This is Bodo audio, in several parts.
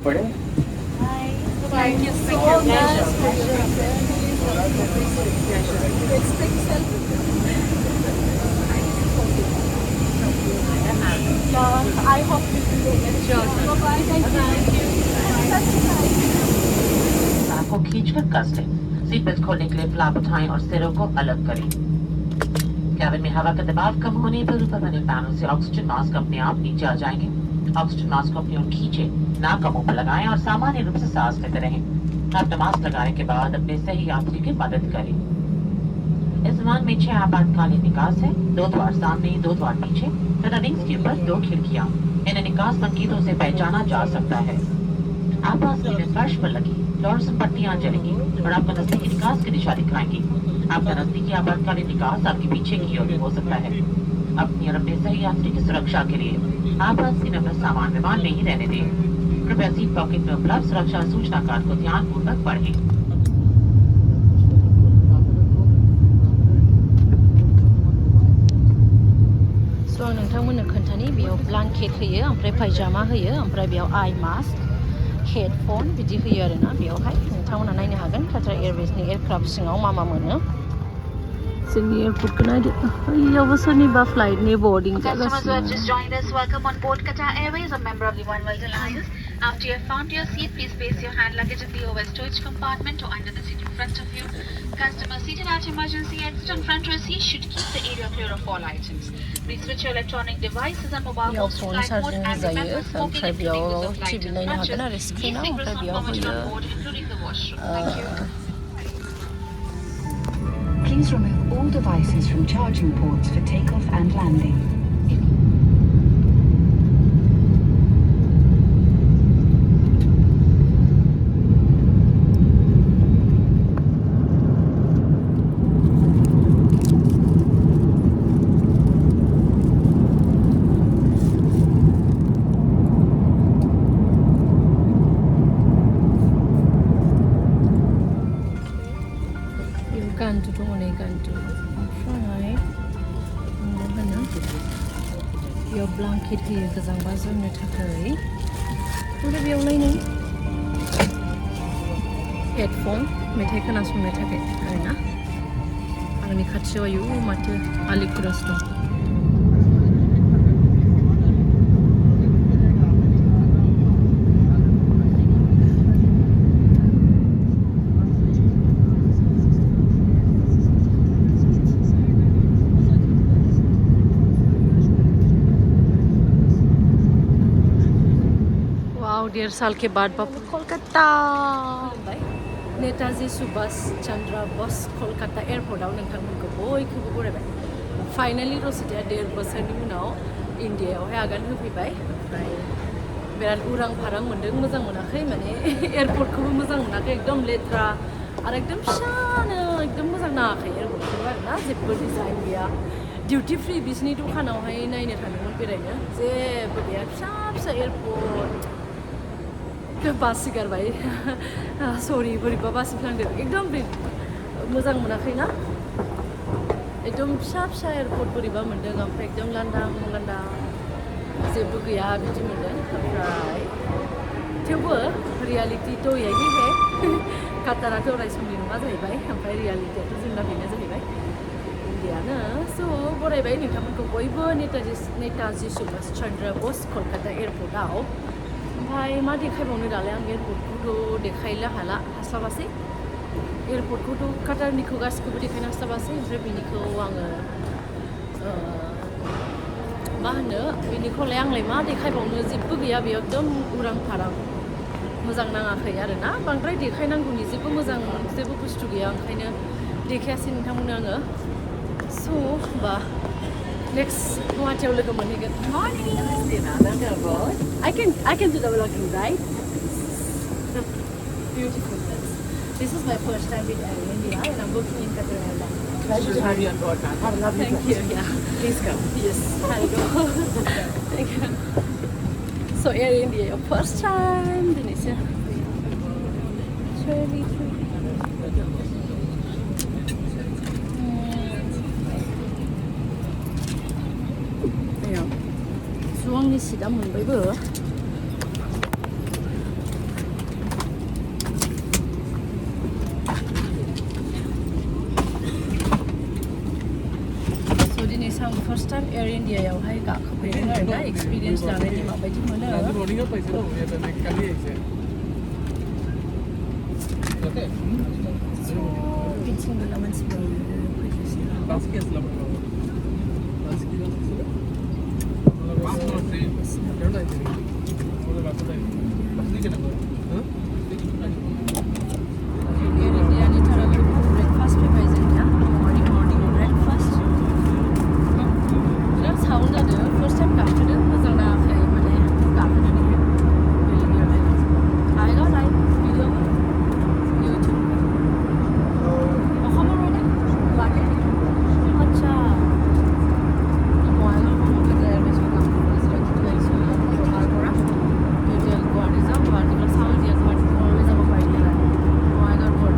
Pardon? Hi. Thank you so So much. nice for your Let's take selfie. I hope you do it. Sure. Bye-bye. Thank you. को खींचकर कस लें। सीट बेल्ट खोलने के लिए फ्लैप उठाएं और सिरों को अलग करें। कैबिन में हवा का दबाव कम होने पर ऊपर बने पैनल से ऑक्सीजन मास्क अपने आप नीचे आ जाएंगे। ऑक्सीजन मास्क को अपनी ओर खींचें, नाक का मुंह पर लगाएं और सामान्य रूप से सांस लेते रहें। अपना मास्क लगाने के बाद अपने सही यात्री की मदद करें। इस विमान में 6 आपातकालीन निकास है, 2 द्वार सामने, 2 द्वार पीछे तथा विंग्स के ऊपर 2 खिड़कियां। इन्हें निकास संकेतों से पहचाना जा सकता है। आपास में फर्श पर लगी फ्लोरेसेंट पट्टियां जलेंगी और आपको नजदीकी निकास की दिशा दिखाएंगी। आपका नजदीकी आपातकालीन निकास आपके पीछे की ओर हो सकता है। अपनी और अपने सही यात्री की सुरक्षा के लिए आपास की नंबर सामान विमान में ही रहने दें। कृपया सीट पॉकेट में उपलब्ध सुरक्षा सूचना कार्ड को ध्यानपूर्वक पढ़ें। So आं नोंथांमोननो खोन्थानि बेयाव ब्लांकेट होयो ओमफ्राय पायजामा होयो ओमफ्राय बेयाव आइ मास्क हेडफन बिदि होयो आरोना बेयावहाय नोंथांमोना नायनो हागोन काटार एयारवेजनि एयारक्राफ्ट सिङाव मा मोनो जोंनि एयारपर्टखौ नायदो बैयावबो सोरनिबा फ्लाइटनि बोर्डिं Customers who have just जागासिनो joined us, welcome on board Qatar Airways, a member of the One World Alliance. After you have found your seat, please place your hand luggage in the over storage compartment or under the seat in front of you. Customers seated at emergency exit and front row seat should keep the area clear of all items. Please switch your electronic devices and mobile बेयाव phones to फन flight mode चार्जिं and होजायो remember smoking ओमफ्राय and cleaning with बेयाव the flight टिभि and नायनो crutches. हागोन आरो These स्क्रिनाव things ओमफ्राय not बेयाव permitted होयो on board, including the washroom. Thank you. Please remove all devices from charging ports for takeoff and landing. गान्दु दङ नै गान्दु ओमफ्राय मा होनो बेयाव ब्लांकेट होयो गोजांबा जोमनो थाखाय ओमफ्राय बेयावलाय नै हेडफन मेथाइ खोनासंनो थाखाय आरोना आंनि खाथियाव आयु माथो आलिकुरास दं वाव 1.5 साल के बाद वापस कोलकाता नेताजी सुभाष चंद्र बस कोलकाता एयारपर्टआव नोंथांमोनखौ बयखौबो बरायबाय फाइनालि रसिताया 1.5 बोसोरनि उनाव इन्डियायावहाय आगान होफैबाय ओमफ्राय बिराद उरां फारां मोन्दों मोजां मोनाखै माने एयारपर्टखौबो मोजां मोनाखै एकदम लेथ्रा आरो एकदम फिसानो एकदम मोजां नाङाखै एयारपर्टखौ आरोना जेबो डिजाइन गैया डिउटि फ्रि बिसिनि दखानावहाय नायनो थांदोंमोन बेरायनो जेबो गैया फिसा फिसा एयारपर्ट बासि गारबाय सरि बोरैबा बासिफ्लांदों एकदम मोजां मोनाखैना एकदम फिसा फिसा एयारपर्ट बोरैबा मोन्दों ओमफ्राय एकदम लांदां जेबो गैया बिदि मोन्दों ओमफ्राय थेवबो रियालिटि तो यही है काटाराथ' अरायसमनि नङा जाहैबाय ओमफ्राय रियालिटियाथ' जोंना बेनो जाहैबाय इन्डियानो स' बरायबाय नोंथांमोनखौ बयबो नेताजि सुभाष चन्द्र बस कलकाता एयारपर्टआव ओमफ्राय मा देखायबावनो दालाय आं एयारपर्टखौथ' देखायनो हास्लाबासै एयारपर्टखौथ' काटारनिखौ गासिखौबो देखायनो हास्लाबासै ओमफ्राय बिनिखौ आङो मा होनो बिनिखौलाय आंलाय मा देखायबावनो जेबो गैया बेयाव एकदम उरां फारां मोजां नाङाखै आरोना बांद्राय देखायनांगौनि जेबो बुस्थु गैया ओंखायनो देखायासै नोंथांमोननो आङो स' होमबा नेक्स्ट गुवाहाटियाव लोगो मोनहैगोन I can do the vlogging, right? Beautiful place. This is my first time in India and I'm working in Qatar Airways. Pleasure to have you on board, man. Have a lovely Thank you. Yeah. Please come. Yes. I go. Thank you. So Air India, your first time, Denise. Really. आंनि सिटआ मोनबायबो फार्स्ट टाइम एयार इन्डियायावहाय गाखोफैदों आरोना एक्सपिरियेन्स लानायनि माबायदि मोनो मर्निंआव पाइसे ना होया था काली ऐसे ओके बिथिं गोला मानसिफोर फैगासिनो बास केस ला बास की बास नो ट्रेन क्या था ये वो बात था बास नहीं करना हां एयार इन्डियानि थाखाय ब्रेकफास्ट फैबाय जोंनिया मर्निं ब्रेकफास्ट बिराद साउन्ड जादों फार्स्ट टाइम गाखोदों मोजां नाङाखै माने गाखोनानैहाय बेलेगावहाय आइगा लाइक भिडिअ इउटिउब অসমৰ হয় নে গুৱাহাটীৰ আচ্ছা মই এয়াৰবেজৰ কাম কৰিছিলোঁ তাৰ পৰা টোটেল গুৱাহাটী যাওঁ গুৱাহাটীৰ পৰা চাওঁ এতিয়া গুৱাহাটী ঘৰলৈ যাব পাৰিলে নাই বঙাইগাঁৱৰ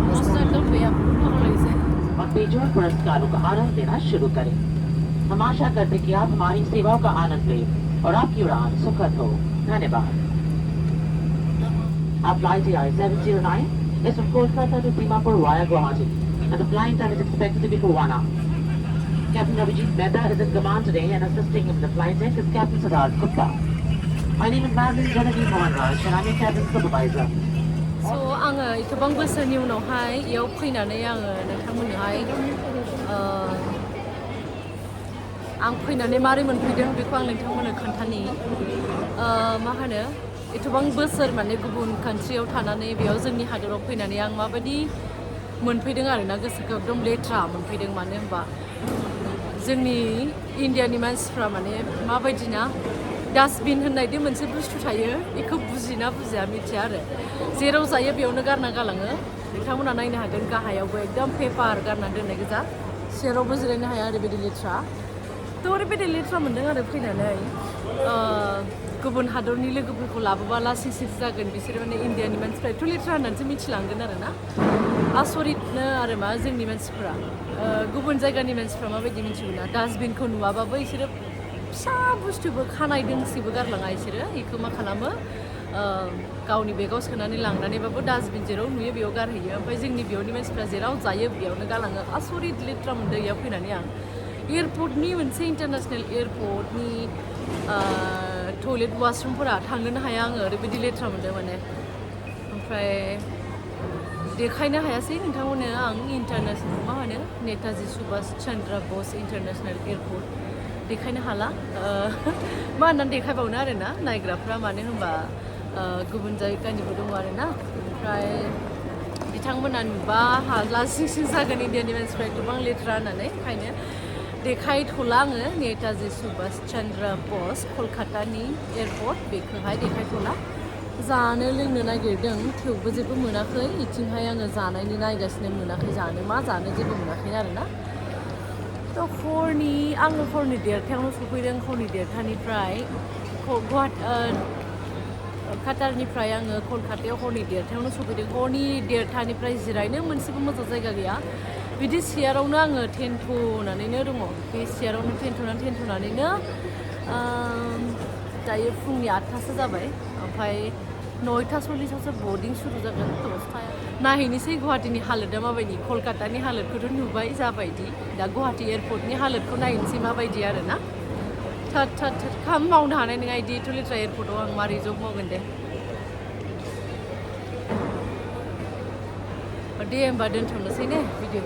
মস্ত একদম বেয়া বহুত ভাগৰ লাগিছে और बेजोड़ पुरस्कारों का आनंद लेना शुरू करें। हम आशा करते कि आप हमारी सेवाओं का आनंद लें और आपकी उड़ान सुखद हो। धन्यवाद। Our flight AI-709 is from Kolkata to Dimapur via Guwahati, and the flying time is expected to be for 1 hour. Captain Abhijit Mehta is in command today, and assisting him in the flight deck is Captain Hador Gupta. My name is Mabwrwi, and I'm your cabin supervisor. So आङो गोबां बोसोरनि उनावहाय इयाव फैनानै आङो नोंथांमोननोहाय आं फैनानै मारै मोनफैदों बेखौ आं नोंथांमोननो खोन्थानि मा होनो एथबां बोसोर माने गुबुन कान्ट्रियाव थानानै बेयाव जोंनि हादराव फैनानै आं माबायदि मोनफैदों आरोना गोसोखौ एकदम लेथ्रा मोनफैदों मानो होनबा जोंनि इन्डियानि मानसिफ्रा माने माबायदि ना डास्टबिन होननायदि मोनसे बुस्थु थायो बेखौ बुजिना बुजिया मिथिया आरो जेराव जायो बेयावनो गारना गालाङो नोंथांमोना नायनो हागोन गाहायावबो एकदम पेपार गारनानै दोननाय गोजा सेरावबो जिरायनो हाया ओरैबायदि लेथ्रा थ' ओरैबायदि लेथ्रा मोनदों आरो फैनानै गुबुन हादरनि लोगोफोरखौ लाबोबा लासिंसिं जागोन बिसोरो माने इन्डियानि मानसिफ्रा एथ' लेथ्रा होननानैसो मिथिलांगोन आरोना आसरितनो आरो मा जोंनि मानसिफ्रा गुबुन जायगानि मानसिफ्रा माबायदि मिथिगौ ना डास्टबिनखौ नुवाबाबो बिसोरो फिसा बुस्थुबो खानाय दोंसेबो गारलाङा बिसोरो बेखौ मा खालामो गावनि बेगाव सोनानै लांनानैबाबो डास्टबिन जेराव नुयो बेयाव गारहैयो ओमफ्राय जोंनि बेयावनि मानसिफ्रा जेराव जायो बेयावनो गालाङो आसरित लेथ्रा मोनदों बेयाव फैनानै आं एयारपर्टनि मोनसे इन्टारनेसनेल एयारपर्टनि टयलेट वाशरुमफोरा थांनोनो हाया आङो ओरैबायदि लेथ्रा मोनदों माने ओमफ्राय देखायनो हायासै नोंथांमोननो आं इन्टारनेसनेल मा होनो नेताजि सुभाष चन्द्र बस इन्टारनेसनेल एयारपर्ट देखायनो हाला मा होननानै देखायबावनो आरोना नायग्राफ्रा मानो होनबा गुबुन जायगानिबो दङ आरोना ओमफ्राय बिथांमोना नुबा लासिंसिं जागोन इन्डियानि मानसिफ्रा गोबां लेथ्रा होननानै ओंखायनो देखायथ'ला आङो नेताजि सुभाष चन्द्र बस कलकातानि एयारपर्ट बेखौहाय देखायथ'ला जानो लोंनो नागिरदों थेवबो जेबो मोनाखै इथिंहाय आङो जानायनि नायगासिनो मोनाखै जानो मा जानो जेबो मोनाखै आरोना थ' आङो हरनि 1:30 सफैदों हरनि 1:30निफ्राय काटारनिफ्राय आङो कलकातायाव हरनि 1:30 सफैदों हरनि 1:30निफ्राय जिरायनो मोनसेबो मोजां जायगा गैया बिदि सियारावनो आङो टेन्थ'नानैनो दङ बे सियारावनो टेन्थ'नानैनो दायो फुंनि 8थासो जाबाय ओमफ्राय 9:40आवसो बर्डिं सुरु जागोन दसथाया नायहैनोसै गुवाहाटीनि हालोदा माबायदि कलकातानि हालोदखौथ' नुबाय जाबायदि दा गुवाहाटी एयारपर्टनि हालोदखौ नायनोसै माबायदि आरोना थोद खामानि मावनो हानाय नङा बिदि एथ' लेथ्रा एयारपर्टआव आं मारै जब मावगोन दे होमबा दोनथ'नोसै ने भिडिअ